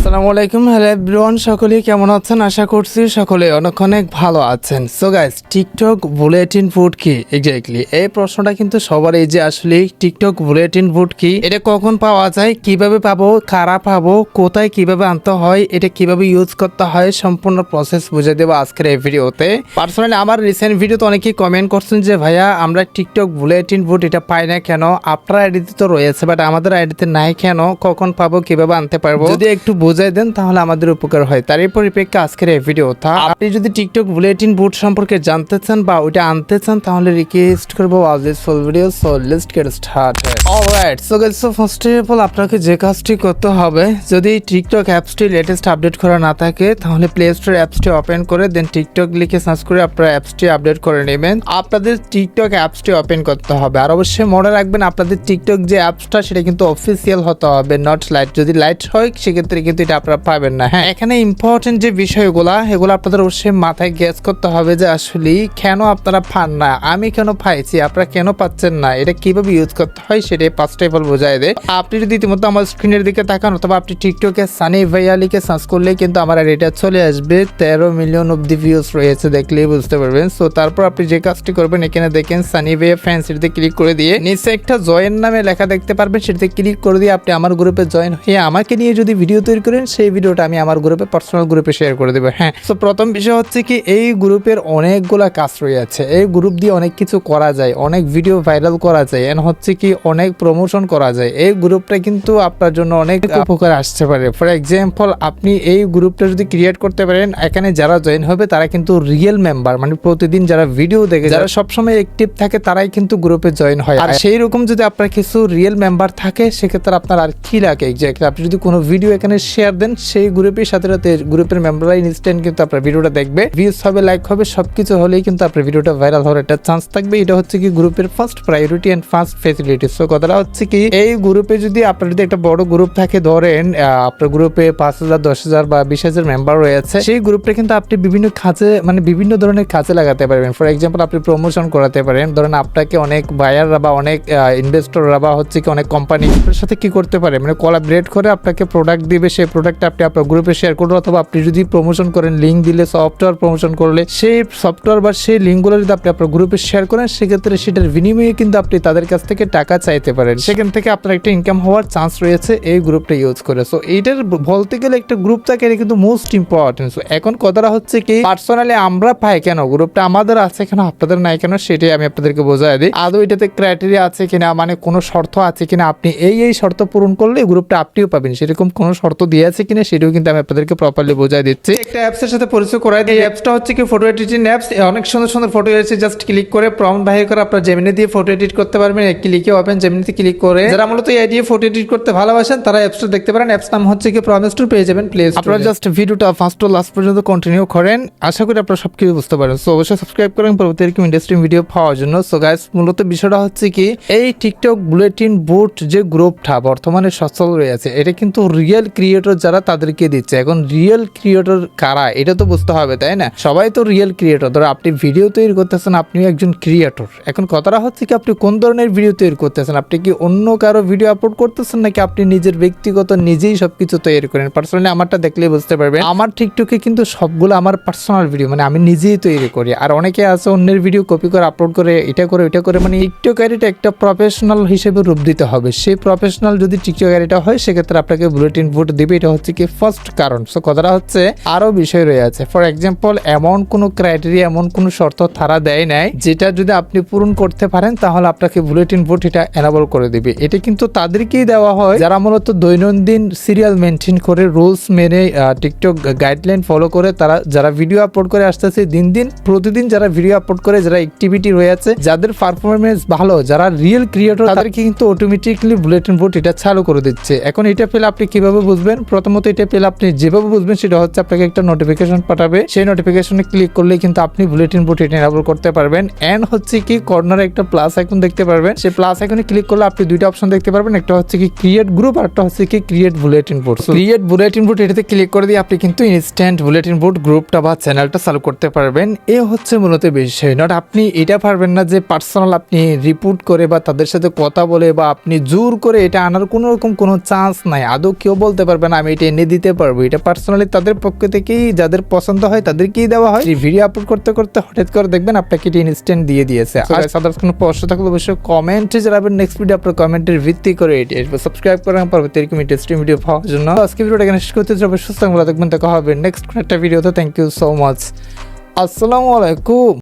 আসসালামু আলাইকুম, hello everyone, সকলে কেমন আছেন? আশা করছি সকলে অনেক ভালো আছেন। So guys, TikTok bulletin board কি এক্স্যাক্টলি এই প্রশ্নটা কিন্তু সবার, এই যে আসলে টিকটক বুলেটিন বোর্ড কি, এটা কখন পাওয়া যায়, কিভাবে পাবো, কারা পাবো, কোথায় কিভাবে আনতে হয়, এটা কিভাবে ইউজ করতে হয়, সম্পূর্ণ প্রসেস বুঝে দেবো আজকের এই ভিডিওতে। পার্সোনালি আমার রিসেন্ট ভিডিওতে অনেকেই কমেন্ট করছেন যে ভাইয়া আমরা টিকটক বুলেটিন বোর্ড এটা পাই না কেন, আপনার আইডিতে তো রয়েছে বাট আমাদের আইডিতে নাই কেন, কখন পাবো, কিভাবে আনতে পারবো, যদি একটু বুঝাই দেন তাহলে আমাদের উপকার হয়। তারই পরিপ্রেক্ষিতে আজকের এই ভিডিওটা। আপনি যদি টিকটক বুলেটিন বোর্ড সম্পর্কে জানতে চান বা ওইটা আনতে চান তাহলে রিকোয়েস্ট করবো watch this full video. So let's get started. Alright, so guys, so first of all আপনাকে যে কাজটি করতে হবে, যদি টিকটক অ্যাপসটি লেটেস্ট আপডেট করা না থাকে তাহলে প্লে স্টোর অ্যাপসটি ওপেন করে দেন টিকটক লিখে সার্চ করে আপনারা অ্যাপসটি আপডেট করে নেবেন। আপনাদের টিকটক অ্যাপসটি ওপেন করতে হবে। আর অবশ্যই মনে রাখবেন আপনাদের টিকটক যে অ্যাপসটা সেটা কিন্তু অফিসিয়াল হতে হবে, নট লাইট। যদি লাইট হয় সেক্ষেত্রে কিন্তু এটা আপনারা পাবেন না। হ্যাঁ, এখানে ইম্পর্টেন্ট যে বিষয়গুলো এগুলো আপনাদের অবশ্যই মাথায় গ্যাস করতে হবে যে আসলে কেন আপনারা পান না, আমি কেন পাইছি, আপনারা কেন পাচ্ছেন না, এটা কিভাবে ইউজ করতে হয় সেটাই ফার্স্ট অফ অল বোঝাই দেয়। আপনি যদি ইতিমধ্যে আমার স্ক্রিনের দিকে তাকান অথবা আপনি টিকটকে সানি ভাইয়া লিখে সার্চ করলে কিন্তু আমার এটা চলে আসবে। 13 মিলিয়ন অব্দি ভিউজ রয়েছে, দেখলেই বুঝতে পারবেন। সো তারপর আপনি যে কাজটি করবেন, এখানে দেখেন সানি ভাইয়া ফ্যান্স, এটাতে ক্লিক করে দিয়ে নিচে একটা জয়েন নামে লেখা দেখতে পারবেন, সেটাতে ক্লিক করে দিয়ে আপনি আমার গ্রুপে জয়েন হয়ে আমাকে নিয়ে যদি ভিডিও তৈরি করেন সেই ভিডিওটা আমি আমার গ্রুপে পার্সোনাল গ্রুপে শেয়ার করে দেবো। হ্যাঁ, তো প্রথম বিষয় হচ্ছে কি এই গ্রুপের অনেকগুলা কাজ রয়েছে। এই গ্রুপ দিয়ে অনেক কিছু করা যায়, অনেক ভিডিও ভাইরাল করা যায়, এন্ড হচ্ছে কি অনেক প্রমোশন করা যায়। এই গ্রুপটা কিন্তু আপনার জন্য অনেক উপকার আসতে পারে। ফর এক্সাম্পল, আপনি এই গ্রুপটা যদি ক্রিয়েট করতে পারেন, এখানে যারা জয়েন হবে তারা কিন্তু রিয়েল মেম্বার, মানে প্রতিদিন যারা ভিডিও দেখে, যারা সবসময় অ্যাক্টিভ থাকে তারাই কিন্তু গ্রুপে জয়েন হয়। আর সেই রকম যদি আপনার কিছু রিয়েল মেম্বার থাকে সেক্ষেত্রে আপনার আর কি লাগে এক্স্যাক্টলি, আপনি যদি কোনো ভিডিও এখানে শেয়ার দেন সেই গ্রুপের সাথে সাথে গ্রুপের মেম্বাররা ইনস্ট্যান্ট কিন্তু আপনার ভিডিওটা দেখবে, ভিউজ হবে, লাইক হবে, সবকিছু হলেই কিন্তু আপনার ভিডিওটা ভাইরাল হওয়ার একটা চান্স থাকবে। এটা হচ্ছে কি গ্রুপের first priority and first facility. So কথাটা হচ্ছে কি এই গ্রুপে যদি আপনার যদি একটা বড় গ্রুপ থাকে, ধরেন আপনার গ্রুপে 5,000, 10,000 বা 20,000 মেম্বার রয়েছে, সেই গ্রুপটা কিন্তু আপনি বিভিন্ন কাজে, মানে বিভিন্ন ধরনের কাজে লাগাতে পারবেন। ফর এক্সাম্পল, আপনি প্রমোশন করাতে পারেন। ধরেন আপনাকে অনেক বায়াররা বা অনেক ইনভেস্টররা বা হচ্ছে কি অনেক কোম্পানির সাথে কি করতে পারে, মানে কোলাবরেট করে আপনাকে প্রোডাক্ট দিবে, সেই প্রোডাক্টটা আপনি আপনার গ্রুপে শেয়ার করুন, অথবা আপনি যদি প্রমোশন করেন, লিঙ্ক দিলে, সফটওয়্যার প্রমোশন করলে সেই সফটওয়্যার বা সেই লিঙ্কগুলো যদি আপনি আপনার গ্রুপে শেয়ার করেন সেক্ষেত্রে সেটার বিনিময়ে কিন্তু আপনি তাদের কাছ থেকে টাকা চাইতে পারেন। সেখান থেকে আপনার একটা ইনকাম হওয়ার চান্স রয়েছে এই গ্রুপটা ইউজ করে। সো এইটার বলতে গেলে একটা গ্রুপ থাকে, এটা কিন্তু মোস্ট ইম্পর্টেন্ট। সো এখন কথাটা হচ্ছে কি পার্সোনালি আমরা পাই কেন, গ্রুপটা আমাদের আছে কেন, আপনাদের নাই কেন, সেটাই আমি আপনাদেরকে বোঝাই দিই। আদৌ এটাতে ক্রাইটেরিয়া আছে কিনা, মানে কোনো শর্ত আছে কিনা, আপনি এই শর্ত পূরণ করলে গ্রুপটা আপনিও পাবেন, সেরকম কোনো শর্ত দিয়ে আছে কিনা সেটাও কিন্তু আমি আপনাদেরকে প্রপারলি বোঝাই দিচ্ছি। একটা অ্যাপসের সাথে পরিচয় করাই দিই। এই অ্যাপসটা হচ্ছে কি ফটো এডিটিং অ্যাপস। অনেক সুন্দর সুন্দর ফটো এসে জাস্ট ক্লিক করে প্রম্পট বাহির করে আপনার জেমিনি দিয়ে ফটো এডিট করতে পারবেন। ক্লিকে ওপেন জেমিনিতে ক্লিক করে যারা মূলত এই দিয়ে ফটো এডিট করতে ভালোবাসেন তারা অ্যাপসটা দেখতে পারেন। অ্যাপস নাম হচ্ছে কি প্রমিস টু, পেয়ে যাবেন প্লে স্টোরে। আপনারা জাস্ট ভিডিওটা ফার্স্ট টু লাস্ট পর্যন্ত কন্টিনিউ করেন, আশা করি আপনারা সবকিছু বুঝতে পারেন। সো অবশ্যই সাবস্ক্রাইব করেন পরবর্তী এরকম ইন্টারেস্টিং ভিডিও পাওয়ার জন্য। সো গাইস, মূলত বিষয়টা হচ্ছে কি এই টিকটক বুলেটিন বোর্ড যে গ্রুপটা বর্তমানে সচল রয়েছে, এটা কিন্তু রিয়েল ক্রিয়েটর যারা তাদেরকে দিচ্ছে। এখন রিয়েল ক্রিয়েটর কারা এটা তো বুঝতে হবে, তাই না? সবাই তো রিয়েল ক্রিয়েটর। ধরো আপনি ভিডিও তৈরি করতেছেন, আপনিও একজন ক্রিয়েটর। এখন কথাটা হচ্ছে কি আপনি কোন ধরনের ভিডিও তৈরি করতেছেন, আপনি কি অন্য কারো ভিডিও আপলোড করতেছেন নাকি আপনি নিজের ব্যক্তিগত নিজেই সবকিছু তৈরি করেন? পার্সোনালি আমারটা দেখলেই বুঝতে পারবেন, আমার টিকটকে কিন্তু সবগুলো আমার পার্সোনাল ভিডিও, মানে আমি নিজেই তৈরি করি। আর অনেকে আছে অন্যের ভিডিও কপি করে আপলোড করে, এটা করে ওইটা করে, মানে টিকটকারিটা একটা প্রফেশনাল হিসেবে রূপ দিতে হবে। সেই প্রফেশনাল যদি টিকটকারিটা হয় সেক্ষেত্রে আপনাকে বুলেটিন বোর্ড দিবে, এটা হচ্ছে কি ফার্স্ট কারণ। সো কথাটা হচ্ছে আরো বিষয় রয়েছে। ফর এক্সাম্পল, এমন কোনো ক্রাইটেরিয়া, এমন কোনো শর্ত তারা দেয় নাই যেটা যদি আপনি পূরণ করতে পারেন তাহলে আপনাকে বুলেটিন বোর্ড এটা এনাবল করে দিবে। এটা কিন্তু তাদেরকেই দেওয়া হয় যারা মূলত দৈনন্দিন সিরিয়াল মেনটেন করে, রুলস মেনে, টিকটক গাইডলাইন ফলো করে, তারা যারা ভিডিও আপলোড করে আসতেছে দিন দিন প্রতিদিন, যারা ভিডিও আপলোড করে, যারা অ্যাক্টিভিটি রয়েছে, যাদের পারফরমেন্স ভালো, যারা রিয়েল ক্রিয়েটর, তাদেরকে কিন্তু অটোমেটিকলি বুলেটিন বোর্ড এটা চালু করে দিচ্ছে। এখন এটা পেলে আপনি কিভাবে বুঝবেন? প্রথমত এটা পেলে আপনি যেভাবে বুঝবেন সেটা হচ্ছে আপনাকে একটা নোটিফিকেশন পাঠাবে, সেই নোটিফিকেশনে ক্লিক করলে কিন্তু আপনি বুলেটিন বোর্ড এটা এনাবল করতে পারবেন। এন্ড হচ্ছে কি কর্নারে একটা প্লাস আইকন দেখতে পারবেন, সেই প্লাস আইকনে ক্লিক করলে আপনি দুইটা অপশন দেখতে পারবেন, একটা হচ্ছে কি ক্রিয়েট গ্রুপ আর একটা হচ্ছে কি create bulletin board. Create bulletin board এটাতে ক্লিক করে দিয়ে আপনি কিন্তু ইনস্ট্যান্ট বুলেটিন বোর্ড গ্রুপটা বা চ্যানেলটা চালু করতে পারবেন। এ হচ্ছে মূলত বিষয়। নট আপনি এটা পারবেন না যে পার্সোনাল আপনি রিপোর্ট করে বা তাদের সাথে কথা বলে বা আপনি জোর করে এটা আনার কোনো রকম কোনো চান্স নাই। আদৌ কেউ বলতে পারবে না আমি এটা এনে দিতে পারবো। এটা পার্সোনালি তাদের পক্ষ থেকেই যাদের পছন্দ হয় তাদেরকেই দেওয়া হয়। ভিডিও আপলোড করতে করতে হঠাৎ করে দেখবেন আপনাকে এটা ইনস্ট্যান্ট দিয়ে দিয়েছে। আর সাধারণ কোনো প্রশ্ন থাকলে অবশ্যই কমেন্টে জানাবেন। নেক্সট ভিডিও আপনার কমেন্টের ভিত্তি করে এটি সাবস্ক্রাইব করেন পরবর্তী এরকম ইন্টারেস্টিং ভিডিও পাওয়ার জন্য। আজকে ভিডিওটা এখানে শেষ করতে যাবে। সুস্থ থাকবেন, দেখা হবে নেক্সট একটা ভিডিওতে। Thank you so much. আসসালামু আলাইকুম।